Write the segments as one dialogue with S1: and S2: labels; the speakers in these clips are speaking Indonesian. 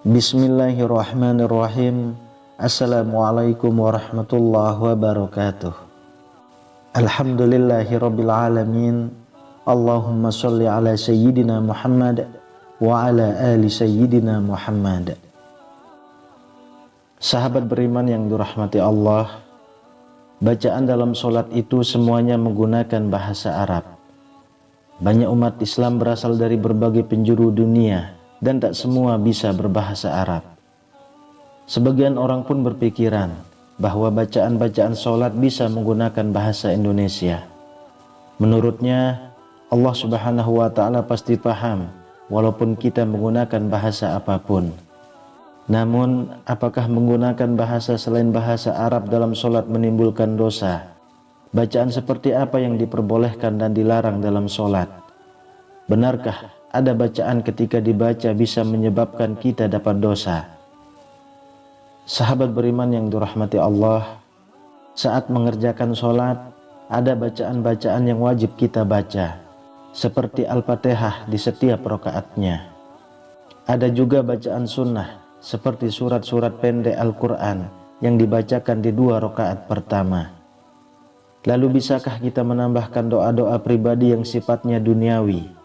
S1: Bismillahirrahmanirrahim. Assalamualaikum warahmatullahi wabarakatuh. Alhamdulillahirabbil alamin. Allahumma sholli ala sayyidina Muhammad wa ala ali sayyidina Muhammad. Sahabat beriman yang dirahmati Allah, bacaan dalam sholat itu semuanya menggunakan bahasa Arab. Banyak umat Islam berasal dari berbagai penjuru dunia dan tak semua bisa berbahasa Arab. Sebagian orang pun berpikiran bahwa bacaan-bacaan sholat bisa menggunakan bahasa Indonesia. Menurutnya, Allah Subhanahu wa Ta'ala pasti paham walaupun kita menggunakan bahasa apapun. Namun, apakah menggunakan bahasa selain bahasa Arab dalam sholat menimbulkan dosa? Bacaan seperti apa yang diperbolehkan dan dilarang dalam sholat? Benarkah ada bacaan ketika dibaca bisa menyebabkan kita dapat dosa? Sahabat beriman yang dirahmati Allah, saat mengerjakan sholat, ada bacaan-bacaan yang wajib kita baca, seperti Al-Fatihah di setiap rakaatnya. Ada juga bacaan sunnah, seperti surat-surat pendek Al-Quran yang dibacakan di 2 rakaat pertama. Lalu bisakah kita menambahkan doa-doa pribadi yang sifatnya duniawi?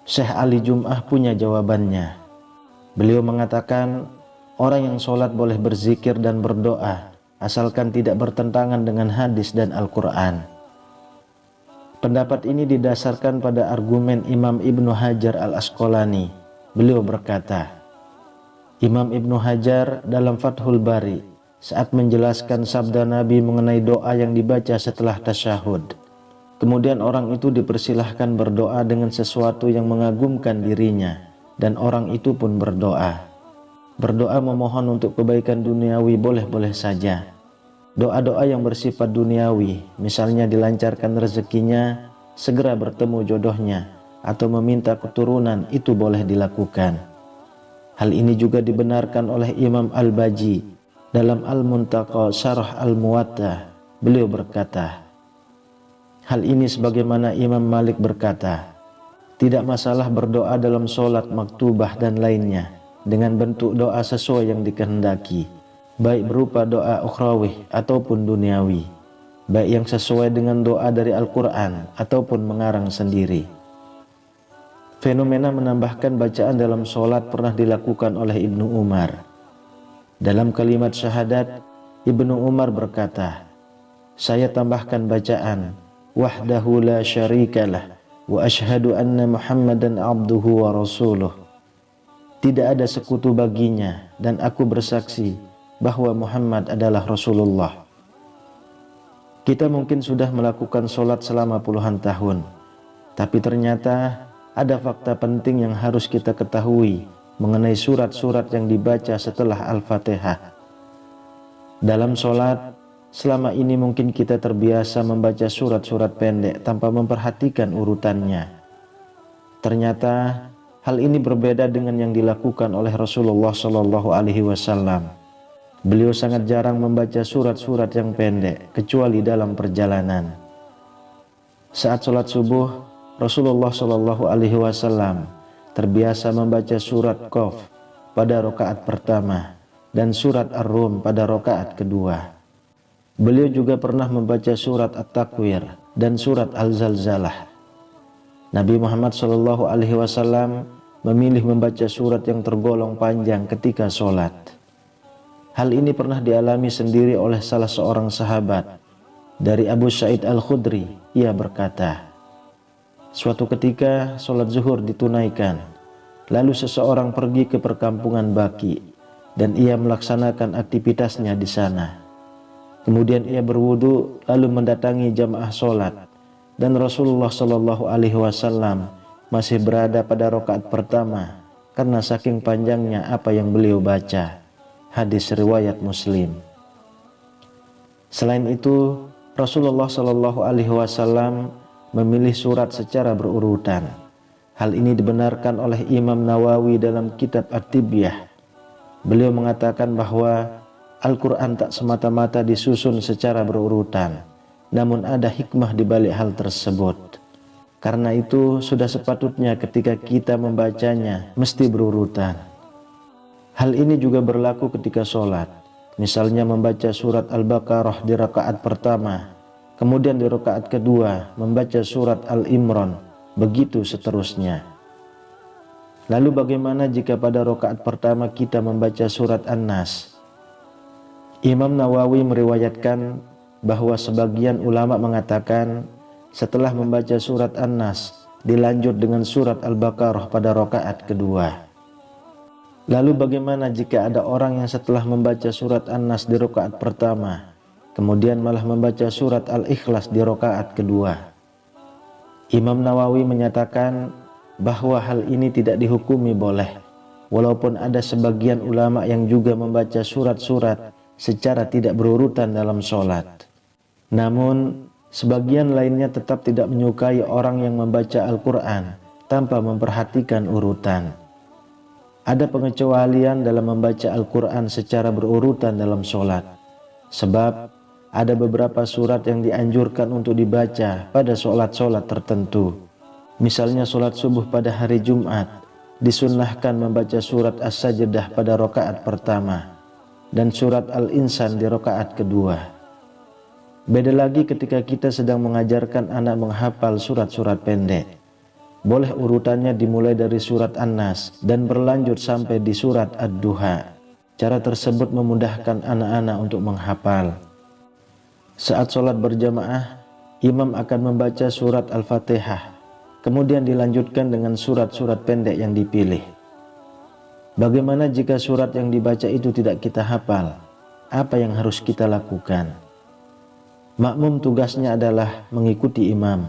S1: Syekh Ali Jum'ah punya jawabannya. Beliau mengatakan, orang yang sholat boleh berzikir dan berdoa, asalkan tidak bertentangan dengan hadis dan Al-Quran. Pendapat ini didasarkan pada argumen Imam Ibnu Hajar Al-Asqalani. Beliau berkata, Imam Ibnu Hajar dalam Fathul Bari, saat menjelaskan sabda Nabi mengenai doa yang dibaca setelah tasyahud, kemudian orang itu dipersilahkan berdoa dengan sesuatu yang mengagumkan dirinya, dan orang itu pun berdoa. Berdoa memohon untuk kebaikan duniawi boleh-boleh saja. Doa-doa yang bersifat duniawi, misalnya dilancarkan rezekinya, segera bertemu jodohnya, atau meminta keturunan, itu boleh dilakukan. Hal ini juga dibenarkan oleh Imam Al-Baji dalam Al-Muntaqa Syarah Al-Muwatta. Beliau berkata, hal ini sebagaimana Imam Malik berkata, tidak masalah berdoa dalam sholat maktubah dan lainnya dengan bentuk doa sesuai yang dikehendaki, baik berupa doa ukhrawi ataupun duniawi, baik yang sesuai dengan doa dari Al-Quran ataupun mengarang sendiri. Fenomena menambahkan bacaan dalam sholat pernah dilakukan oleh Ibnu Umar. Dalam kalimat syahadat, Ibnu Umar berkata, saya tambahkan bacaan wahdahu la syarikalah wa ashhadu anna Muhammadan abduhu wa rasuluh. Tidak ada sekutu baginya dan aku bersaksi bahwa Muhammad adalah Rasulullah. Kita mungkin sudah melakukan sholat selama puluhan tahun, tapi ternyata ada fakta penting yang harus kita ketahui mengenai surat-surat yang dibaca setelah Al-Fatihah. Dalam sholat, selama ini mungkin kita terbiasa membaca surat-surat pendek tanpa memperhatikan urutannya. Ternyata hal ini berbeda dengan yang dilakukan oleh Rasulullah SAW. Beliau sangat jarang membaca surat-surat yang pendek, kecuali dalam perjalanan. Saat sholat subuh, Rasulullah SAW terbiasa membaca surat Qaf pada rakaat pertama dan surat Ar-Rum pada rakaat kedua. Beliau juga pernah membaca surat At-Takwir dan surat Al-Zalzalah. Nabi Muhammad SAW memilih membaca surat yang tergolong panjang ketika sholat. Hal ini pernah dialami sendiri oleh salah seorang sahabat. Dari Abu Sa'id Al-Khudri, ia berkata, suatu ketika sholat zuhur ditunaikan, lalu seseorang pergi ke perkampungan Baki dan ia melaksanakan aktivitasnya di sana. Kemudian ia berwudu lalu mendatangi jamaah sholat, dan Rasulullah SAW masih berada pada rakaat pertama karena saking panjangnya apa yang beliau baca. Hadis riwayat Muslim. Selain itu, Rasulullah SAW memilih surat secara berurutan. Hal ini dibenarkan oleh Imam Nawawi dalam kitab At-Tibyah. Beliau mengatakan bahwa Al-Quran tak semata-mata disusun secara berurutan, namun ada hikmah di balik hal tersebut. Karena itu sudah sepatutnya ketika kita membacanya mesti berurutan. Hal ini juga berlaku ketika sholat. Misalnya membaca surat Al-Baqarah di rakaat pertama, kemudian di rakaat kedua membaca surat Al-Imran, begitu seterusnya. Lalu bagaimana jika pada rakaat pertama kita membaca surat An-Nas? Imam Nawawi meriwayatkan bahwa sebagian ulama mengatakan setelah membaca surat An-Nas dilanjut dengan surat Al-Baqarah pada rakaat kedua. Lalu bagaimana jika ada orang yang setelah membaca surat An-Nas di rakaat pertama, kemudian malah membaca surat Al-Ikhlas di rakaat kedua? Imam Nawawi menyatakan bahwa hal ini tidak dihukumi boleh, walaupun ada sebagian ulama yang juga membaca surat-surat secara tidak berurutan dalam sholat. Namun, sebagian lainnya tetap tidak menyukai orang yang membaca Al-Quran tanpa memperhatikan urutan. Ada pengecualian dalam membaca Al-Quran secara berurutan dalam sholat, sebab ada beberapa surat yang dianjurkan untuk dibaca pada sholat-sholat tertentu. Misalnya sholat subuh pada hari Jumat, disunnahkan membaca surat As-Sajdah pada rakaat pertama, dan surat Al-Insan di rakaat kedua. Beda lagi ketika kita sedang mengajarkan anak menghafal surat-surat pendek. Boleh urutannya dimulai dari surat An-Nas dan berlanjut sampai di surat Ad-Duha. Cara tersebut memudahkan anak-anak untuk menghafal. Saat sholat berjamaah, imam akan membaca surat Al-Fatihah, kemudian dilanjutkan dengan surat-surat pendek yang dipilih. Bagaimana jika surat yang dibaca itu tidak kita hafal? Apa yang harus kita lakukan? Makmum tugasnya adalah mengikuti imam.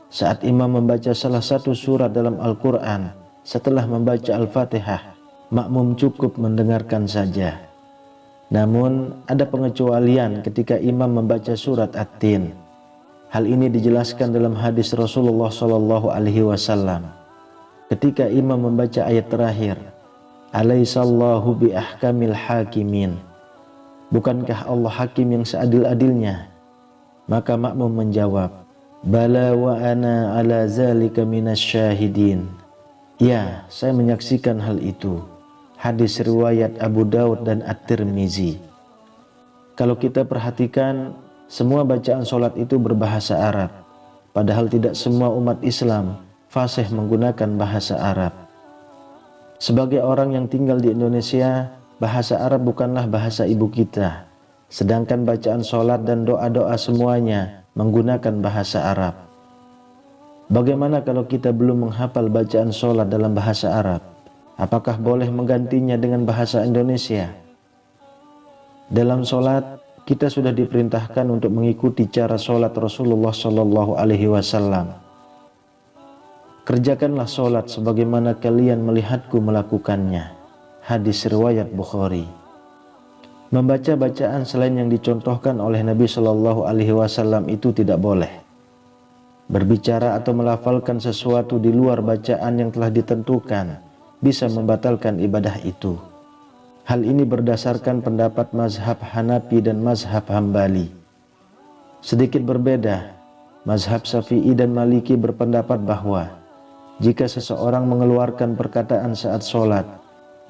S1: Saat imam membaca salah satu surat dalam Al-Quran, setelah membaca Al-Fatihah, makmum cukup mendengarkan saja. Namun, ada pengecualian ketika imam membaca surat At-Tin. Hal ini dijelaskan dalam hadis Rasulullah SAW. Ketika imam membaca ayat terakhir, "Alaihissallahu bi ahkamil hakimin." Bukankah Allah hakim yang seadil-adilnya? Maka makmum menjawab, "Bala wa ana ala zalika minasyahidin." Ya, saya menyaksikan hal itu. Hadis riwayat Abu Daud dan At-Tirmizi. Kalau kita perhatikan, semua bacaan sholat itu berbahasa Arab. Padahal tidak semua umat Islam fasih menggunakan bahasa Arab. Sebagai orang yang tinggal di Indonesia, bahasa Arab bukanlah bahasa ibu kita. Sedangkan bacaan sholat dan doa-doa semuanya menggunakan bahasa Arab. Bagaimana kalau kita belum menghafal bacaan sholat dalam bahasa Arab? Apakah boleh menggantinya dengan bahasa Indonesia? Dalam sholat, kita sudah diperintahkan untuk mengikuti cara sholat Rasulullah SAW. Kerjakanlah sholat sebagaimana kalian melihatku melakukannya. Hadis riwayat Bukhari. Membaca bacaan selain yang dicontohkan oleh Nabi SAW itu tidak boleh. Berbicara atau melafalkan sesuatu di luar bacaan yang telah ditentukan bisa membatalkan ibadah itu. Hal ini berdasarkan pendapat mazhab Hanafi dan mazhab Hambali. Sedikit berbeda, mazhab Syafi'i dan Maliki berpendapat bahwa jika seseorang mengeluarkan perkataan saat sholat,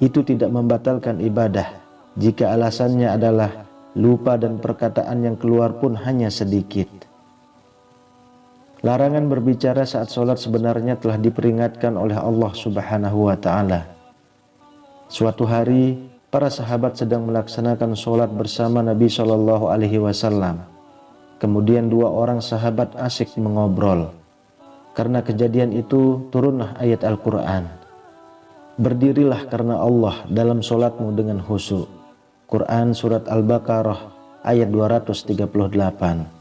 S1: itu tidak membatalkan ibadah jika alasannya adalah lupa dan perkataan yang keluar pun hanya sedikit. Larangan berbicara saat sholat sebenarnya telah diperingatkan oleh Allah Subhanahu wa Ta'ala. Suatu hari, para sahabat sedang melaksanakan sholat bersama Nabi SAW. Kemudian dua orang sahabat asik mengobrol. Karena kejadian itu turunlah ayat Al-Quran. Berdirilah karena Allah dalam sholatmu dengan khusyuk. Quran Surat Al-Baqarah ayat 238.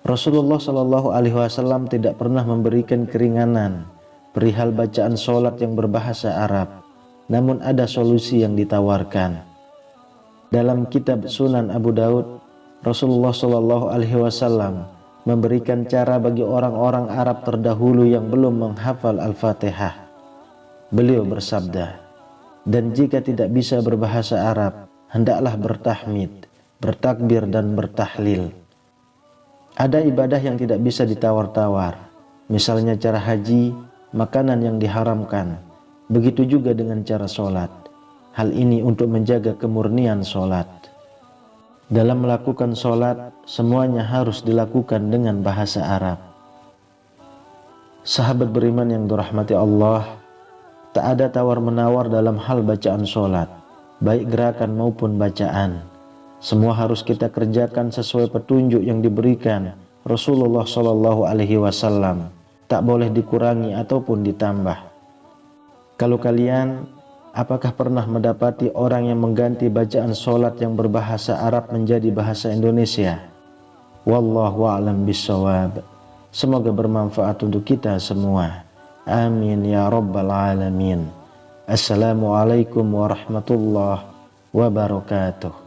S1: Rasulullah SAW tidak pernah memberikan keringanan perihal bacaan sholat yang berbahasa Arab, namun ada solusi yang ditawarkan. Dalam kitab Sunan Abu Daud, Rasulullah SAW memberikan cara bagi orang-orang Arab terdahulu yang belum menghafal Al-Fatihah. Beliau bersabda, "Dan jika tidak bisa berbahasa Arab, hendaklah bertahmid, bertakbir dan bertahlil." Ada ibadah yang tidak bisa ditawar-tawar, misalnya cara haji, makanan yang diharamkan, Begitu juga dengan cara sholat. Hal ini untuk menjaga kemurnian sholat. Dalam melakukan sholat, semuanya harus dilakukan dengan bahasa Arab. Sahabat beriman yang dirahmati Allah, tak ada tawar-menawar dalam hal bacaan sholat, baik gerakan maupun bacaan. Semua harus kita kerjakan sesuai petunjuk yang diberikan Rasulullah SAW. Tak boleh dikurangi ataupun ditambah. Kalau kalian, apakah pernah mendapati orang yang mengganti bacaan sholat yang berbahasa Arab menjadi bahasa Indonesia? Wallahu a'lam bishawab. Semoga bermanfaat untuk kita semua. Amin ya rabbal alamin. Assalamualaikum warahmatullahi wabarakatuh.